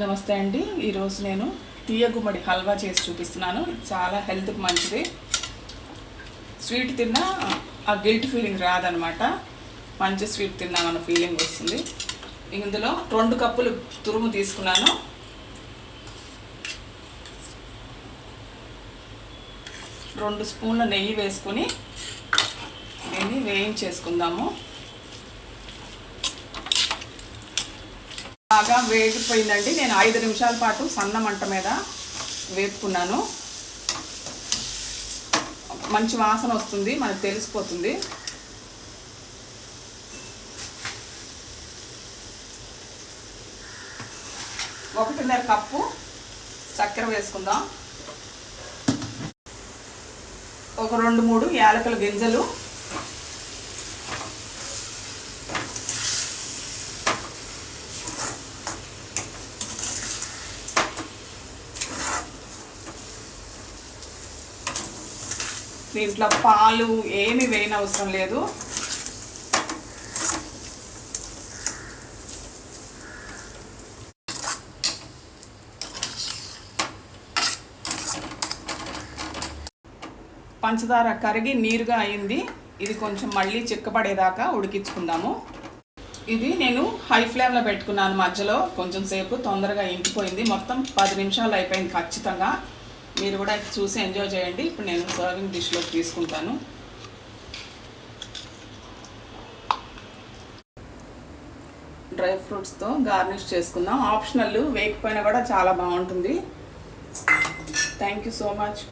నమస్తే అండి. ఈరోజు నేను తీయగుమ్మడి హల్వా చేసి చూపిస్తున్నాను. చాలా హెల్త్కి మంచిది. స్వీట్ తిన్నా ఆ గిల్ట్ ఫీలింగ్ రాదనమాట. మంచి స్వీట్ తిన్నామన్న ఫీలింగ్ వస్తుంది. ఇందులో 2 కప్పులు తురుము తీసుకున్నాను. రెండు స్పూన్ల నెయ్యి వేసుకొని దీన్ని వేయించేసుకుందాము. బాగా వేగిపోయిందండి. నేను 5 నిమిషాల పాటు సన్న మంట మీద వేపుకున్నాను. మంచి వాసన వస్తుంది, మనకు తెలిసిపోతుంది. ఒకటిన్నర కప్పు చక్కెర వేసుకుందాం. ఒక 2-3 యాలకుల గింజలు, దీంట్లో పాలు ఏమి వేయనవసరం లేదు. పంచదార కరిగి నీరుగా అయింది. ఇది కొంచెం మళ్ళీ చిక్కపడేదాకా ఉడికించుకుందాము. ఇది నేను హై ఫ్లేమ్లో పెట్టుకున్నాను. మధ్యలో కొంచెం సేపు తొందరగా ఇంకిపోయింది. మొత్తం 10 నిమిషాలు అయిపోయింది ఖచ్చితంగా. మీరు కూడా చూసి ఎంజాయ్ చేయండి. ఇప్పుడు నేను సర్వింగ్ డిష్లో తీసుకుంటాను. డ్రై ఫ్రూట్స్తో గార్నిష్ చేసుకుందాం. ఆప్షనల్, వేయకపోయినా కూడా చాలా బాగుంటుంది. Thank you so much.